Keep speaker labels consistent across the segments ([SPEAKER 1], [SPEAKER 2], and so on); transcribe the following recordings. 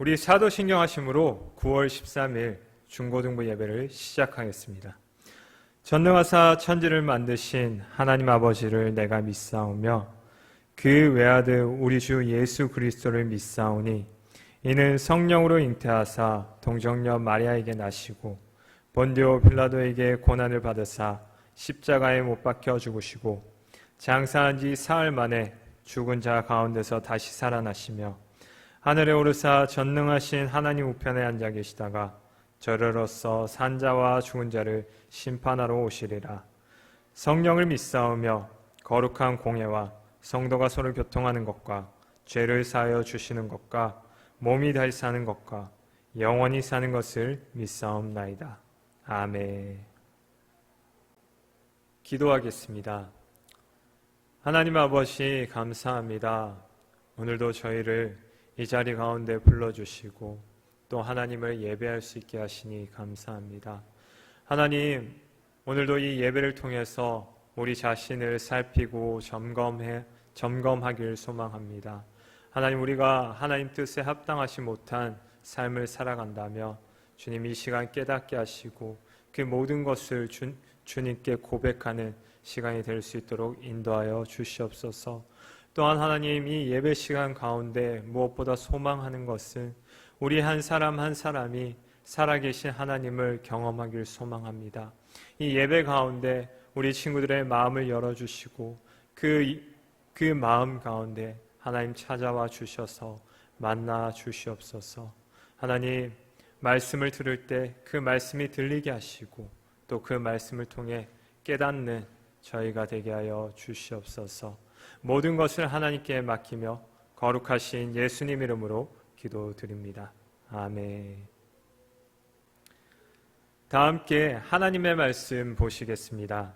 [SPEAKER 1] 우리 사도신경 하심으로 9월 13일 중고등부 예배를 시작하겠습니다. 전능하사 천지를 만드신 하나님 아버지를 내가 믿사오며 그 외아들 우리 주 예수 그리스도를 믿사오니 이는 성령으로 잉태하사 동정녀 마리아에게 나시고 본디오 빌라도에게 고난을 받으사 십자가에 못 박혀 죽으시고 장사한 지 사흘 만에 죽은 자 가운데서 다시 살아나시며 하늘에 오르사 전능하신 하나님 우편에 앉아 계시다가 저러로서 산자와 죽은 자를 심판하러 오시리라. 성령을 믿사오며 거룩한 공예와 성도가 서로 교통하는 것과 죄를 사하여 주시는 것과 몸이 다시 사는 것과 영원히 사는 것을 믿사옵나이다. 아멘. 기도하겠습니다. 하나님 아버지 감사합니다. 오늘도 저희를 이 자리 가운데 불러주시고 또 하나님을 예배할 수 있게 하시니 감사합니다. 하나님, 오늘도 이 예배를 통해서 우리 자신을 살피고 점검하기를 소망합니다. 하나님, 우리가 하나님 뜻에 합당하지 못한 삶을 살아간다며 주님 이 시간 깨닫게 하시고 그 모든 것을 주님께 고백하는 시간이 될 수 있도록 인도하여 주시옵소서. 또한 하나님, 이 예배 시간 가운데 무엇보다 소망하는 것은 우리 한 사람 한 사람이 살아계신 하나님을 경험하길 소망합니다. 이 예배 가운데 우리 친구들의 마음을 열어주시고 그 마음 가운데 하나님 찾아와 주셔서 만나 주시옵소서. 하나님, 말씀을 들을 때 그 말씀이 들리게 하시고 또 그 말씀을 통해 깨닫는 저희가 되게 하여 주시옵소서. 모든 것을 하나님께 맡기며 거룩하신 예수님 이름으로 기도드립니다. 아멘. 다 함께 하나님의 말씀 보시겠습니다.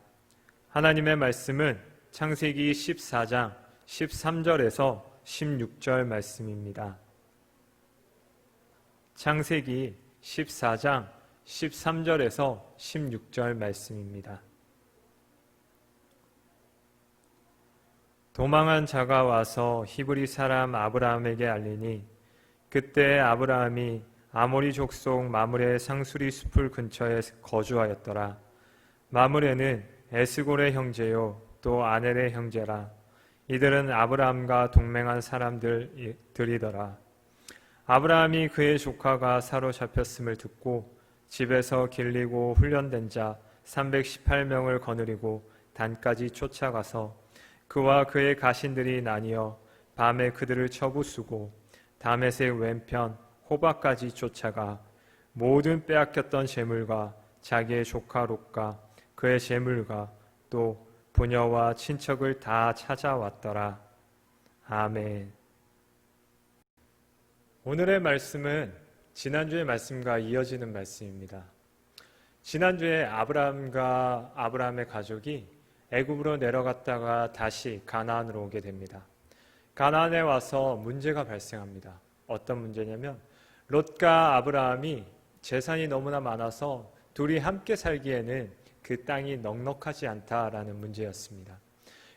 [SPEAKER 1] 하나님의 말씀은 창세기 14장 13절에서 16절 말씀입니다. 창세기 14장 13절에서 16절 말씀입니다. 도망한 자가 와서 히브리 사람 아브라함에게 알리니 그때 아브라함이 아모리 족속 마므레 상수리 숲을 근처에 거주하였더라. 마므레는 에스골의 형제요 또 아넬의 형제라. 이들은 아브라함과 동맹한 사람들이더라. 아브라함이 그의 조카가 사로잡혔음을 듣고 집에서 길리고 훈련된 자 318명을 거느리고 단까지 쫓아가서 그와 그의 가신들이 나뉘어 밤에 그들을 쳐부수고 다메섹 왼편 호바까지 쫓아가 모든 빼앗겼던 재물과 자기의 조카 롯과 그의 재물과 또 부녀와 친척을 다 찾아왔더라. 아멘. 오늘의 말씀은 지난주의 말씀과 이어지는 말씀입니다. 지난주에 아브라함의 가족이 애굽으로 내려갔다가 다시 가나안으로 오게 됩니다. 가나안에 와서 문제가 발생합니다. 어떤 문제냐면 롯과 아브라함이 재산이 너무나 많아서 둘이 함께 살기에는 그 땅이 넉넉하지 않다라는 문제였습니다.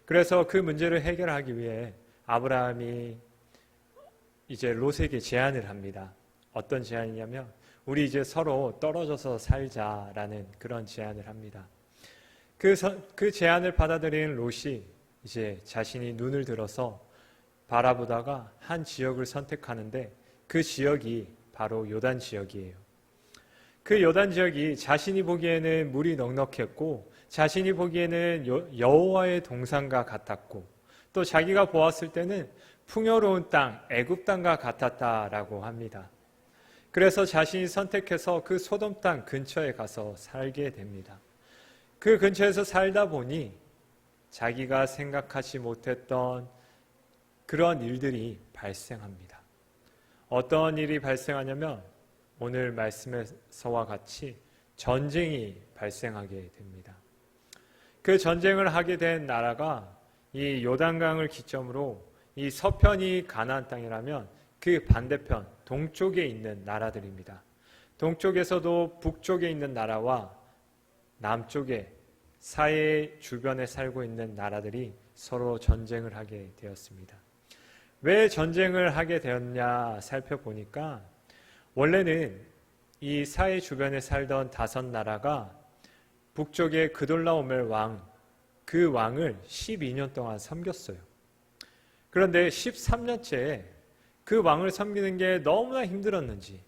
[SPEAKER 1] 그래서 그 문제를 해결하기 위해 아브라함이 이제 롯에게 제안을 합니다. 어떤 제안이냐면 우리 이제 서로 떨어져서 살자라는 그런 제안을 합니다. 그 제안을 받아들인 롯이 이제 자신이 눈을 들어서 바라보다가 한 지역을 선택하는데 그 지역이 바로 요단 지역이에요. 그 요단 지역이 자신이 보기에는 물이 넉넉했고 자신이 보기에는 여호와의 동산과 같았고 또 자기가 보았을 때는 풍요로운 땅, 애굽 땅과 같았다라고 합니다. 그래서 자신이 선택해서 그 소돔 땅 근처에 가서 살게 됩니다. 그 근처에서 살다 보니 자기가 생각하지 못했던 그런 일들이 발생합니다. 어떤 일이 발생하냐면 오늘 말씀에서와 같이 전쟁이 발생하게 됩니다. 그 전쟁을 하게 된 나라가 이 요단강을 기점으로 이 서편이 가나안 땅이라면 그 반대편 동쪽에 있는 나라들입니다. 동쪽에서도 북쪽에 있는 나라와 남쪽에 사해 주변에 살고 있는 나라들이 서로 전쟁을 하게 되었습니다. 왜 전쟁을 하게 되었냐 살펴보니까 원래는 이 사해 주변에 살던 5나라가 북쪽의 그돌라오멜 왕, 그 왕을 12년 동안 섬겼어요. 그런데 13년째에 그 왕을 섬기는 게 너무나 힘들었는지,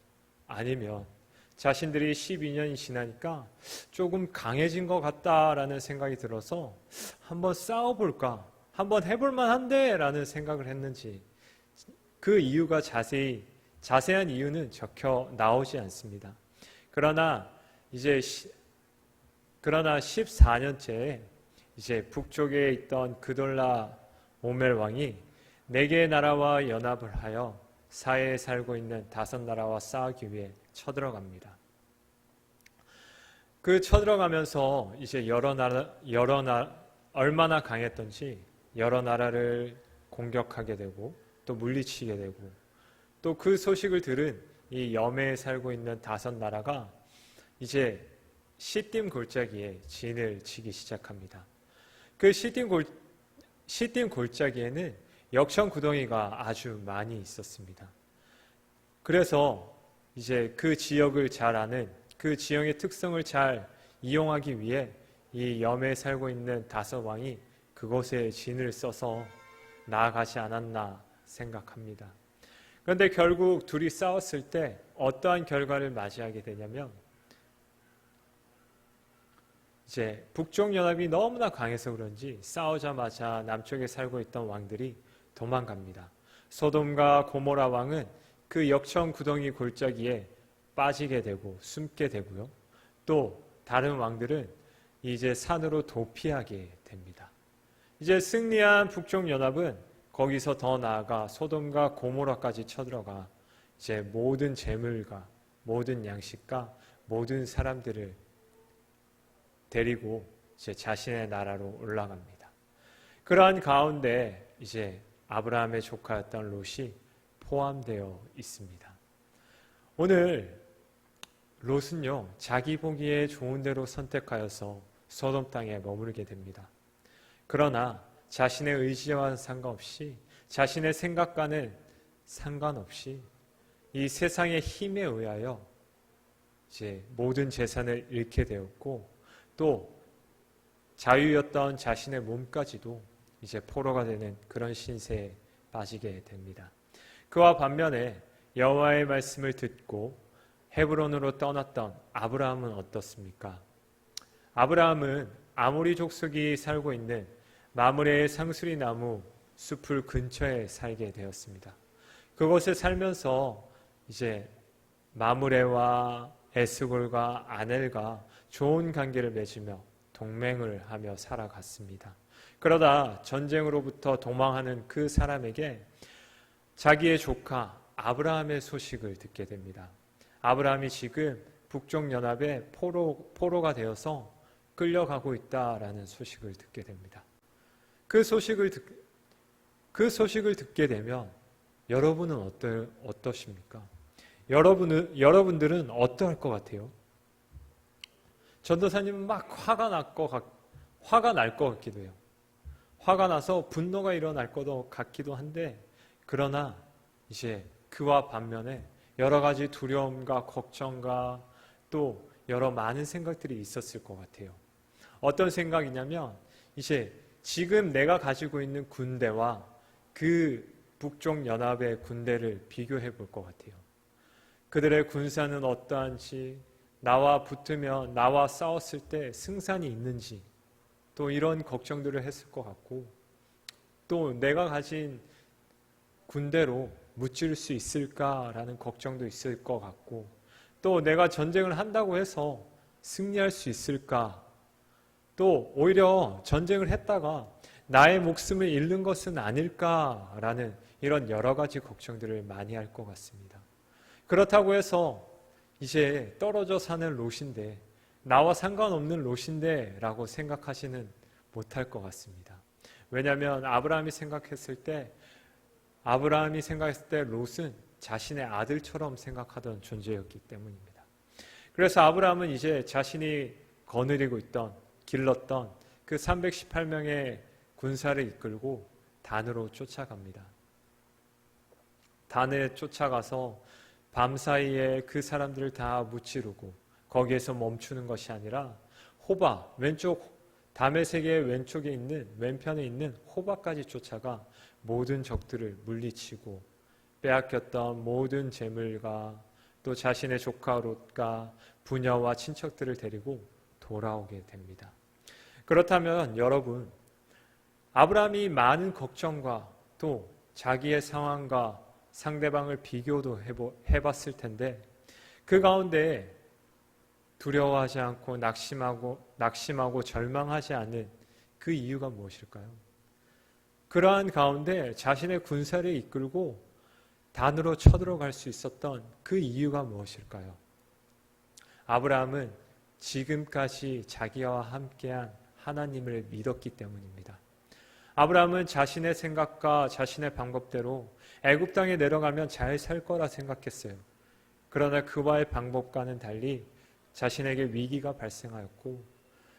[SPEAKER 1] 아니면 자신들이 12년이 지나니까 조금 강해진 것 같다라는 생각이 들어서 한번 싸워볼까, 한번 해볼만 한데 라는 생각을 했는지, 그 이유가 자세한 이유는 적혀 나오지 않습니다. 그러나 14년째에 이제 북쪽에 있던 그돌라 오멜 왕이 4개의 나라와 연합을 하여 사해에 살고 있는 5나라와 싸우기 위해 쳐들어갑니다. 그 쳐들어가면서 이제 얼마나 강했던지 여러 나라를 공격하게 되고 또 물리치게 되고, 또 그 소식을 들은 이 염해에 살고 있는 5나라가 이제 시딤 골짜기에 진을 치기 시작합니다. 그 시딤 골짜기에는 역청 구덩이가 아주 많이 있었습니다. 그래서 이제 그 지역을 잘 아는, 그 지역의 특성을 잘 이용하기 위해 이 염해에 살고 있는 5왕이 그곳에 진을 써서 나아가지 않았나 생각합니다. 그런데 결국 둘이 싸웠을 때 어떠한 결과를 맞이하게 되냐면, 이제 북쪽 연합이 너무나 강해서 그런지 싸우자마자 남쪽에 살고 있던 왕들이 도망갑니다. 소돔과 고모라 왕은 그 역청 구덩이 골짜기에 빠지게 되고 숨게 되고요. 또 다른 왕들은 이제 산으로 도피하게 됩니다. 이제 승리한 북쪽 연합은 거기서 더 나아가 소돔과 고모라까지 쳐들어가 이제 모든 재물과 모든 양식과 모든 사람들을 데리고 이제 자신의 나라로 올라갑니다. 그러한 가운데 이제 아브라함의 조카였던 롯이 포함되어 있습니다. 오늘 롯은요, 자기 보기에 좋은 대로 선택하여서 소돔 땅에 머물게 됩니다. 그러나 자신의 의지와 상관없이, 자신의 생각과는 상관없이 이 세상의 힘에 의하여 이제 모든 재산을 잃게 되었고, 또 자유였던 자신의 몸까지도 이제 포로가 되는 그런 신세에 빠지게 됩니다. 그와 반면에 여호와의 말씀을 듣고 헤브론으로 떠났던 아브라함은 어떻습니까? 아브라함은 아모리 족속이 살고 있는 마므레의 상수리 나무 숲을 근처에 살게 되었습니다. 그곳에 살면서 이제 마므레와 에스골과 아넬과 좋은 관계를 맺으며 동맹을 하며 살아갔습니다. 그러다 전쟁으로부터 도망하는 그 사람에게 자기의 조카 아브라함의 소식을 듣게 됩니다. 아브라함이 지금 북쪽 연합의 포로가 되어서 끌려가고 있다라는 소식을 듣게 됩니다. 그 소식을 듣게 되면 여러분은 어떠십니까? 여러분들은 어떠할 것 같아요? 전도사님은 막 화가 날 것 같기도 해요. 화가 나서 분노가 일어날 것 같기도 한데, 그러나 이제 그와 반면에 여러 가지 두려움과 걱정과 또 여러 많은 생각들이 있었을 것 같아요. 어떤 생각이냐면, 이제 지금 내가 가지고 있는 군대와 그 북쪽 연합의 군대를 비교해 볼 것 같아요. 그들의 군사는 어떠한지, 나와 붙으면, 나와 싸웠을 때 승산이 있는지, 또 이런 걱정들을 했을 것 같고, 또 내가 가진 군대로 무찌를 수 있을까라는 걱정도 있을 것 같고, 또 내가 전쟁을 한다고 해서 승리할 수 있을까, 또 오히려 전쟁을 했다가 나의 목숨을 잃는 것은 아닐까라는 이런 여러 가지 걱정들을 많이 할 것 같습니다. 그렇다고 해서 이제 떨어져 사는 롯인데, 나와 상관없는 롯인데 라고 생각하지는 못할 것 같습니다. 왜냐하면 아브라함이 생각했을 때 롯은 자신의 아들처럼 생각하던 존재였기 때문입니다. 그래서 아브라함은 이제 자신이 거느리고 있던, 길렀던 그 318명의 군사를 이끌고 단으로 쫓아갑니다. 단에 쫓아가서 밤사이에 그 사람들을 다 무찌르고 거기에서 멈추는 것이 아니라 호바, 다메섹의 왼편에 있는 호바까지 쫓아가 모든 적들을 물리치고 빼앗겼던 모든 재물과 또 자신의 조카 롯과 부녀와 친척들을 데리고 돌아오게 됩니다. 그렇다면 여러분, 아브라함이 많은 걱정과 또 자기의 상황과 상대방을 비교도 해봤을 텐데 그 가운데 두려워하지 않고 낙심하고 절망하지 않는 그 이유가 무엇일까요? 그러한 가운데 자신의 군사를 이끌고 단으로 쳐들어갈 수 있었던 그 이유가 무엇일까요? 아브라함은 지금까지 자기와 함께한 하나님을 믿었기 때문입니다. 아브라함은 자신의 생각과 자신의 방법대로 애굽 땅에 내려가면 잘 살 거라 생각했어요. 그러나 그와의 방법과는 달리 자신에게 위기가 발생하였고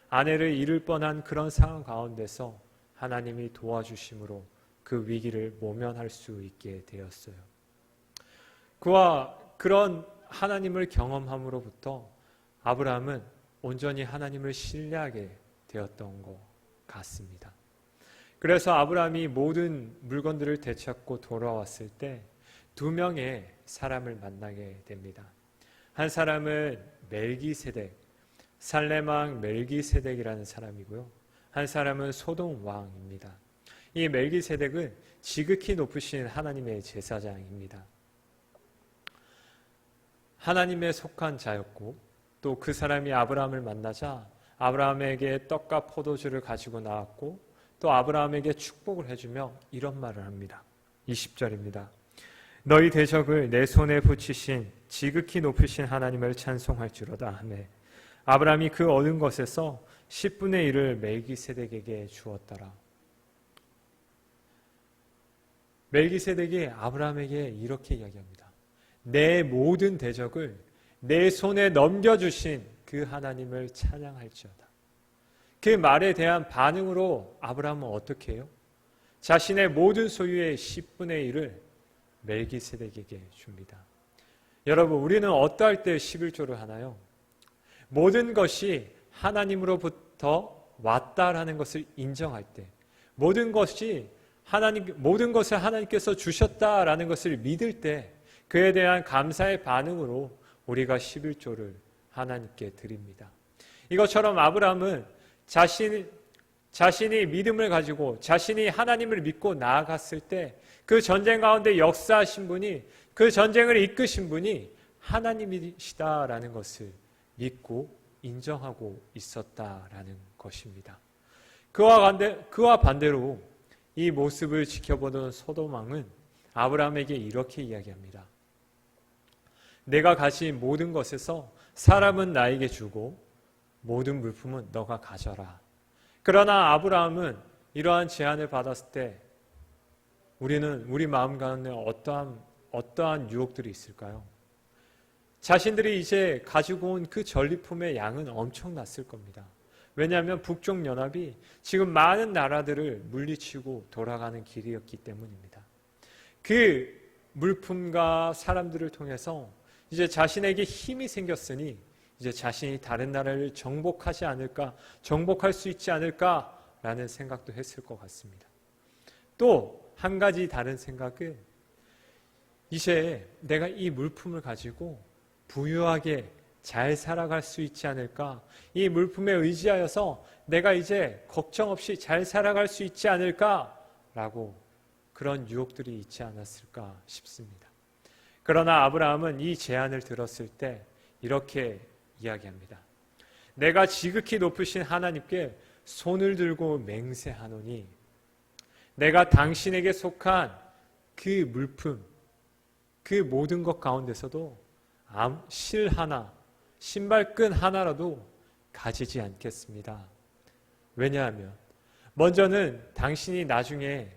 [SPEAKER 1] 아내를 잃을 뻔한 그런 상황 가운데서 하나님이 도와주심으로 그 위기를 모면할 수 있게 되었어요. 그와 그런 하나님을 경험함으로부터 아브라함은 온전히 하나님을 신뢰하게 되었던 것 같습니다. 그래서 아브라함이 모든 물건들을 되찾고 돌아왔을 때 두 명의 사람을 만나게 됩니다. 한 사람은 멜기세덱, 살렘왕 멜기세덱이라는 사람이고요. 한 사람은 소돔 왕입니다. 이 멜기세덱은 지극히 높으신 하나님의 제사장입니다. 하나님에 속한 자였고 또 그 사람이 아브라함을 만나자 아브라함에게 떡과 포도주를 가지고 나왔고 또 아브라함에게 축복을 해주며 이런 말을 합니다. 20절입니다. 너희 대적을 내 손에 붙이신 지극히 높으신 하나님을 찬송할지로다 하매 아브라함이 그 얻은 것에서 10분의 1을 멜기세덱에게 주었더라. 멜기세덱이 아브라함에게 이렇게 이야기합니다. 내 모든 대적을 내 손에 넘겨주신 그 하나님을 찬양할지어다. 그 말에 대한 반응으로 아브라함은 어떻게 해요? 자신의 모든 소유의 10분의 1을 멜기세덱에게 줍니다. 여러분, 우리는 어떠할 때 11조를 하나요? 모든 것이 하나님으로부터 왔다라는 것을 인정할 때, 모든 것을 하나님께서 주셨다라는 것을 믿을 때, 그에 대한 감사의 반응으로 우리가 11조를 하나님께 드립니다. 이것처럼 아브라함은 자신이 믿음을 가지고 자신이 하나님을 믿고 나아갔을 때 그 전쟁 가운데 역사하신 분이, 그 전쟁을 이끄신 분이 하나님이시다라는 것을 믿고 인정하고 있었다라는 것입니다. 그와 반대로 이 모습을 지켜보던 소돔 왕은 아브라함에게 이렇게 이야기합니다. 내가 가진 모든 것에서 사람은 나에게 주고 모든 물품은 너가 가져라. 그러나 아브라함은 이러한 제안을 받았을 때 우리 마음 가운데 어떠한 유혹들이 있을까요? 자신들이 이제 가지고 온 그 전리품의 양은 엄청났을 겁니다. 왜냐하면 북쪽 연합이 지금 많은 나라들을 물리치고 돌아가는 길이었기 때문입니다. 그 물품과 사람들을 통해서 이제 자신에게 힘이 생겼으니 이제 자신이 다른 나라를 정복할 수 있지 않을까라는 생각도 했을 것 같습니다. 또 한 가지 다른 생각은 이제 내가 이 물품을 가지고 부유하게 잘 살아갈 수 있지 않을까, 이 물품에 의지하여서 내가 이제 걱정 없이 잘 살아갈 수 있지 않을까라고 그런 유혹들이 있지 않았을까 싶습니다. 그러나 아브라함은 이 제안을 들었을 때 이렇게 이야기합니다. 내가 지극히 높으신 하나님께 손을 들고 맹세하노니 내가 당신에게 속한 그 물품, 그 모든 것 가운데서도 실 하나, 신발끈 하나라도 가지지 않겠습니다. 왜냐하면 먼저는 당신이 나중에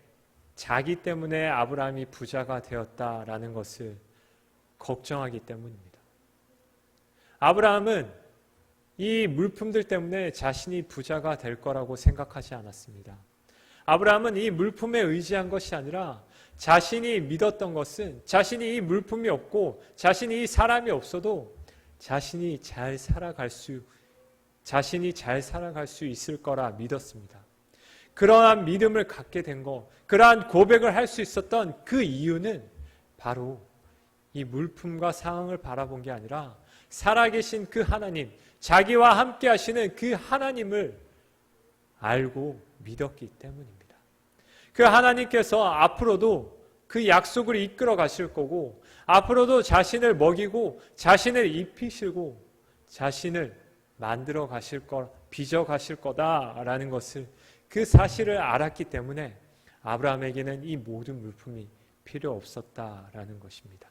[SPEAKER 1] 자기 때문에 아브라함이 부자가 되었다라는 것을 걱정하기 때문입니다. 아브라함은 이 물품들 때문에 자신이 부자가 될 거라고 생각하지 않았습니다. 아브라함은 이 물품에 의지한 것이 아니라 자신이 믿었던 것은 자신이 이 물품이 없고 자신이 이 사람이 없어도 자신이 잘 살아갈 수 있을 거라 믿었습니다. 그러한 믿음을 갖게 된 것, 그러한 고백을 할 수 있었던 그 이유는 바로 이 물품과 상황을 바라본 게 아니라 살아계신 그 하나님, 자기와 함께 하시는 그 하나님을 알고 믿었기 때문입니다. 그 하나님께서 앞으로도 그 약속을 이끌어 가실 거고, 앞으로도 자신을 먹이고 자신을 입히시고 자신을 만들어 가실 거, 빚어 가실 거다라는 것을, 그 사실을 알았기 때문에 아브라함에게는 이 모든 물품이 필요 없었다라는 것입니다.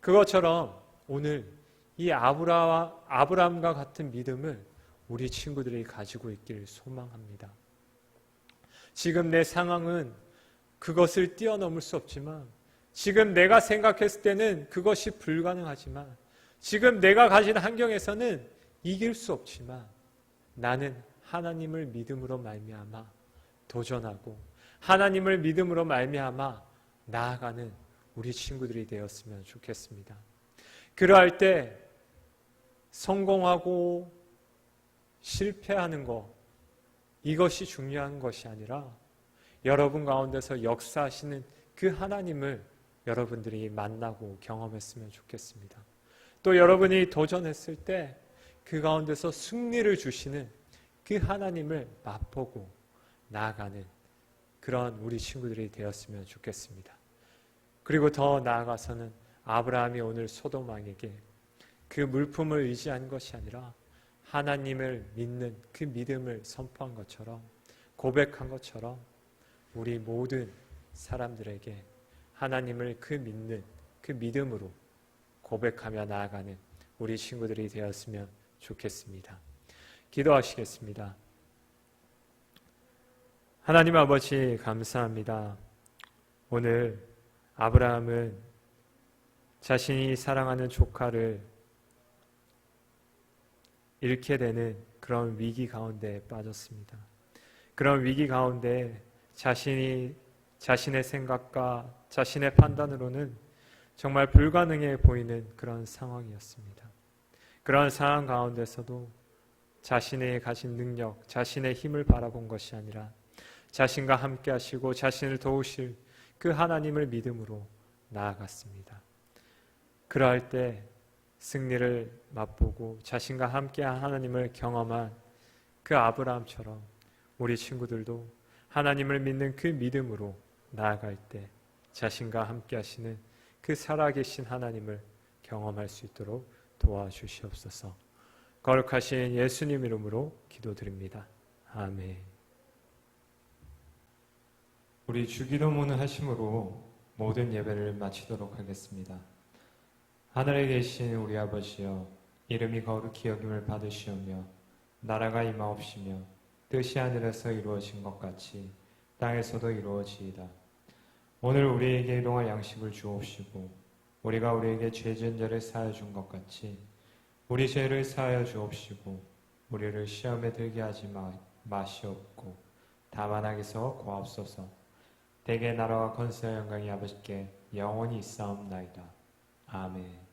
[SPEAKER 1] 그것처럼 오늘 이 아브라함과 같은 믿음을 우리 친구들이 가지고 있기를 소망합니다. 지금 내 상황은 그것을 뛰어넘을 수 없지만, 지금 내가 생각했을 때는 그것이 불가능하지만, 지금 내가 가진 환경에서는 이길 수 없지만, 나는 하나님을 믿음으로 말미암아 도전하고 하나님을 믿음으로 말미암아 나아가는 우리 친구들이 되었으면 좋겠습니다. 그러할 때 성공하고 실패하는 것, 이것이 중요한 것이 아니라 여러분 가운데서 역사하시는 그 하나님을 여러분들이 만나고 경험했으면 좋겠습니다. 또 여러분이 도전했을 때 그 가운데서 승리를 주시는 그 하나님을 맛보고 나아가는 그런 우리 친구들이 되었으면 좋겠습니다. 그리고 더 나아가서는 아브라함이 오늘 소돔 왕에게 그 물품을 의지한 것이 아니라 하나님을 믿는 그 믿음을 선포한 것처럼, 고백한 것처럼 우리 모든 사람들에게 하나님을 그 믿는 그 믿음으로 고백하며 나아가는 우리 친구들이 되었으면 좋겠습니다. 기도하시겠습니다. 하나님 아버지, 감사합니다. 오늘 아브라함은 자신이 사랑하는 조카를 잃게 되는 그런 위기 가운데 빠졌습니다. 그런 위기 가운데 자신의 생각과 자신의 판단으로는 정말 불가능해 보이는 그런 상황이었습니다. 그런 상황 가운데서도 자신의 가진 능력, 자신의 힘을 바라본 것이 아니라 자신과 함께 하시고 자신을 도우실 그 하나님을 믿음으로 나아갔습니다. 그러할 때 승리를 맛보고 자신과 함께한 하나님을 경험한 그 아브라함처럼 우리 친구들도 하나님을 믿는 그 믿음으로 나아갈 때 자신과 함께 하시는 그 살아계신 하나님을 경험할 수 있도록 도와주시옵소서. 거룩하신 예수님 이름으로 기도드립니다. 아멘. 우리 주기도문을 하심으로 모든 예배를 마치도록 하겠습니다. 하늘에 계신 우리 아버지여, 이름이 거룩히 여김을 받으시오며 나라가 임하옵시며 뜻이 하늘에서 이루어진 것 같이 땅에서도 이루어지이다. 오늘 우리에게 일용할 양식을 주옵시고 우리가 우리에게 죄 지은 자를 사하여 준 것 같이 우리 죄를 사하여 주옵시고 우리를 시험에 들게 하지 마시옵고 다만 악에서 구하옵소서. 대개 나라와 권세와 영광이 아버지께 영원히 있사옵나이다. 아멘.